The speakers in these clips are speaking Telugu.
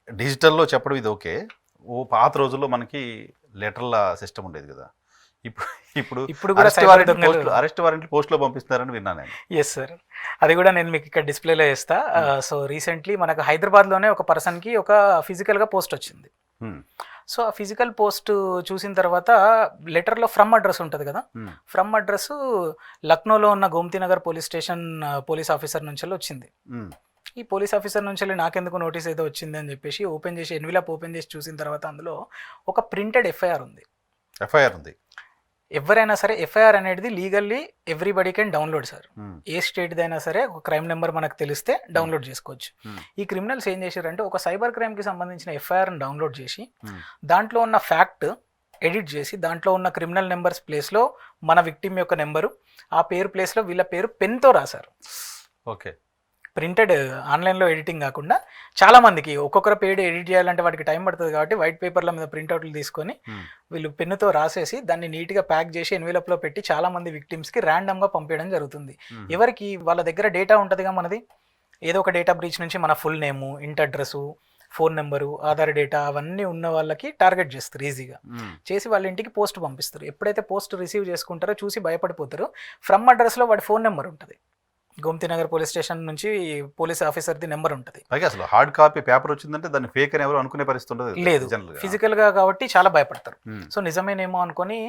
డిజిటల్‌లో చెప్పడం ఇది ఓకే. పాత రోజుల్లో మనకి లెటర్‌ల సిస్టమ్ ఉండేది గదా! ఇప్పుడు ఇప్పుడు ఇప్పుడు కూడా సైబర్ దొంగలు అరెస్ట్ వారెంట్‌లు పోస్ట్‌లో పంపిస్తున్నారని విన్నాను నేను. Yes sir. అది కూడా నేను మీకు ఇక్కడ డిస్ప్లేలో చేస్తా. సో రీసెంట్లీ మనకు హైదరాబాద్లోనే ఒక పర్సన్కి ఒక ఫిజికల్గా పోస్ట్ వచ్చింది. సో ఆ ఫిజికల్ పోస్ట్ చూసిన తర్వాత లెటర్లో ఫ్రమ్ అడ్రస్ ఉంటుంది కదా, ఫ్రమ్ అడ్రస్ లక్నోలో ఉన్న గోమతీనగర్ పోలీస్ స్టేషన్ పోలీస్ ఆఫీసర్ నుంచి వచ్చింది. ఈ పోలీస్ ఆఫీసర్ నుంచి నాకెందుకు నోటీస్ ఏదో వచ్చింది అని చెప్పేసి ఓపెన్ చేసి ఎన్విలాప్ ఓపెన్ చేసి చూసిన తర్వాత అందులో ఒక ప్రింటెడ్ ఎఫ్ఐఆర్ ఉంది. ఎవరైనా సరే ఎఫ్ఐఆర్ అనేది legally everybody can download sir. ఏ స్టేట్దైనా సరే ఒక క్రైమ్ నెంబర్ మనకు తెలిస్తే డౌన్లోడ్ చేసుకోవచ్చు. ఈ క్రిమినల్స్ ఏం చేశారంటే ఒక సైబర్ క్రైమ్కి సంబంధించిన ఎఫ్ఐఆర్ని డౌన్లోడ్ చేసి దాంట్లో ఉన్న ఫ్యాక్ట్ ఎడిట్ చేసి దాంట్లో ఉన్న క్రిమినల్ నెంబర్స్ ప్లేస్లో మన విక్టిమ్ యొక్క నెంబరు, ఆ పేరు ప్లేస్లో వీళ్ళ పేరు పెన్తో రాశారు. ఓకే, ప్రింటెడ్ ఆన్లైన్లో ఎడిటింగ్ కాకుండా చాలామందికి ఒక్కొక్కరు పేరు ఎడిట్ చేయాలంటే వాటికి టైం పడుతుంది కాబట్టి వైట్ పేపర్ల మీద ప్రింట్అవుట్లు తీసుకొని వీళ్ళు పెన్నుతో రాసేసి దాన్ని నీట్గా ప్యాక్ చేసి ఎన్వెలప్లో పెట్టి చాలామంది విక్టిమ్స్కి ర్యాండమ్గా పంపించడం జరుగుతుంది. ఎవరికి వాళ్ళ దగ్గర డేటా ఉంటుందిగా మనది, ఏదో ఒక డేటా బ్రీచ్ నుంచి మన ఫుల్ నేము, ఇంటి address, phone number, Aadhaar data అవన్నీ ఉన్న వాళ్ళకి టార్గెట్ చేస్తారు. ఈజీగా చేసి వాళ్ళ ఇంటికి పోస్ట్ పంపిస్తారు. ఎప్పుడైతే పోస్ట్ రిసీవ్ చేసుకుంటారో చూసి భయపడిపోతారు. ఫ్రమ్ అడ్రస్లో వాడి ఫోన్ నెంబర్ ఉంటుంది. గోమతీనగర్ పోలీస్ స్టేషన్ నుంచి పోలీస్ ఆఫీసర్ది నెంబర్ ఉంటుంది. అసలు హార్డ్ కాపీ పేపర్ వచ్చిందంటే దాన్ని ఫేక్ అని ఎవరు అనుకునే పరిస్థితి ఉండదు. లేదు, ఫిజికల్గా కాబట్టి చాలా భయపడతారు. సో నిజమేనేమో అనుకొని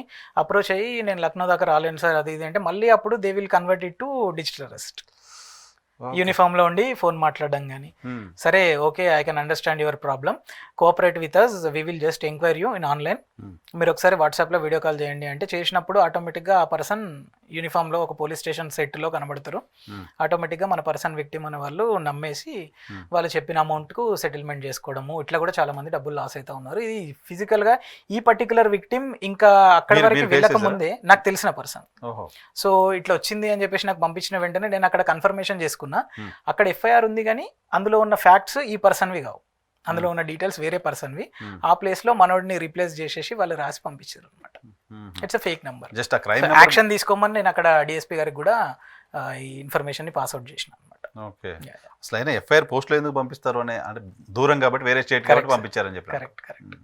అప్రోచ్ అయ్యి నేను లక్నో దాకా రాలేను సార్ అది ఇది అంటే మళ్ళీ అప్పుడు they will convert it to digital arrest. యూనిఫామ్లో ఉండి ఫోన్ మాట్లాడడం కానీ, సరే okay I can understand your problem, cooperate with us, we will just enquiry you in online, మీరు ఒకసారి వాట్సాప్లో వీడియో కాల్ చేయండి అంటే చేసినప్పుడు ఆటోమేటిక్గా ఆ పర్సన్ యూనిఫామ్లో ఒక పోలీస్ స్టేషన్ సెట్లో కనబడతారు. ఆటోమేటిక్గా మన పర్సన్ విక్టిమ్ అనే వాళ్ళు నమ్మేసి వాళ్ళు చెప్పిన అమౌంట్కు సెటిల్మెంట్ చేసుకోవడము, ఇట్లా కూడా చాలా మంది డబ్బులు లాస్ అవుతూ ఉన్నారు. ఇది ఫిజికల్గా ఈ పర్టికులర్ విక్టిమ్ ఇంకా అక్కడి వరకు వెళ్ళక ముందే నాకు తెలిసిన పర్సన్. సో ఇట్లా వచ్చింది అని చెప్పేసి నాకు పంపించిన వెంటనే నేను అక్కడ కన్ఫర్మేషన్ చేసుకున్నా. అక్కడ ఎఫ్ఐఆర్ ఉంది కానీ అందులో ఉన్న ఫ్యాక్ట్స్ ఈ పర్సన్వి కావు, అందులో ఉన్న డీటెయిల్స్ వేరే పర్సన్వి. ఆ ప్లేస్లో మనోడిని రీప్లేస్ చేసేసి వాళ్ళు రాసి పంపించారు అనమాట. It's a fake number. Just action తీసుకోమని నేను అక్కడ డిఎస్పీ గారికి కూడా ఈ ఇన్ఫర్మేషన్ ని పాస్అవుట్ చేసిన అనమాట. ఓకే, అసలు అయినా ఎఫ్ఐఆర్ పోస్ట్లో ఎందుకు పంపిస్తారు అని, అంటే దూరం కాబట్టి వేరే స్టేట్ కాబట్టి పంపించారని చెప్పి. కరెక్ట్.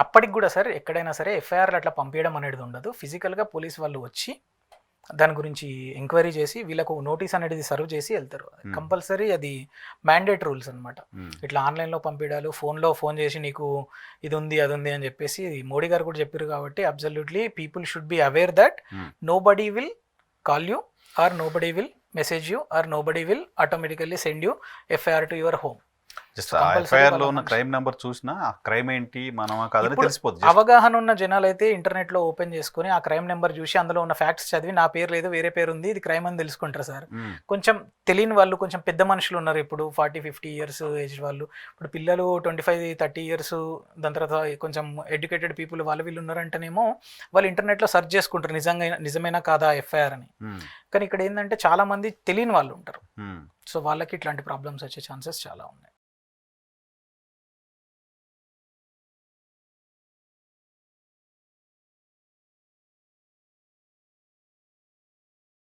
అప్పటికి కూడా సార్ ఎక్కడైనా సరే ఎఫ్ఐఆర్ అట్లా పంపించడం అనేది ఉండదు. ఫిజికల్గా పోలీస్ వాళ్ళు వచ్చి దాని గురించి ఎంక్వైరీ చేసి వీళ్ళకు నోటీస్ అనేది సర్వ్ చేసి వెళ్తారు. కంపల్సరీ అది మ్యాండేట్ రూల్స్ అనమాట. ఇట్లా ఆన్లైన్లో పంపించాలి, ఫోన్లో ఫోన్ చేసి నీకు ఇది ఉంది అది ఉంది అని చెప్పేసి మోడీ గారు కూడా చెప్పారు. కాబట్టి absolutely people should be aware that nobody will call you or nobody will message you or nobody will automatically send you FIR to your home. Just FIR లో ఉన్న క్రైమ్ నెంబర్ చూసినా ఆ క్రైమ్ ఏంటి మనమా కాదని తెలిసిపోతుంది. అవగాహన ఉన్న జనాలు అయితే ఇంటర్నెట్ లో ఓపెన్ చేసుకుని ఆ క్రైమ్ నెంబర్ చూసి అందులో ఉన్న ఫ్యాక్ట్స్ చదివి నా పేరు లేదు వేరే పేరు ఉంది ఇది క్రైమ్ అని తెలుసుకుంటారు సార్. కొంచెం తెలియని వాళ్ళు, కొంచెం పెద్ద మనుషులు ఉన్నారు ఇప్పుడు 40-50 years ఏజ్ వాళ్ళు, ఇప్పుడు పిల్లలు 25-30 years, దాని తర్వాత కొంచెం ఎడ్యుకేటెడ్ పీపుల్ వాళ్ళు వీళ్ళు ఉన్నారంటేనేమో వాళ్ళు ఇంటర్నెట్ లో సెర్చ్ చేసుకుంటారు నిజమేనా కాదా ఎఫ్ఐఆర్ అని. కానీ ఇక్కడ ఏంటంటే చాలా మంది తెలియని వాళ్ళు ఉంటారు. సో వాళ్ళకి ఇట్లాంటి ప్రాబ్లమ్స్ వచ్చే ఛాన్సెస్ చాలా ఉన్నాయి.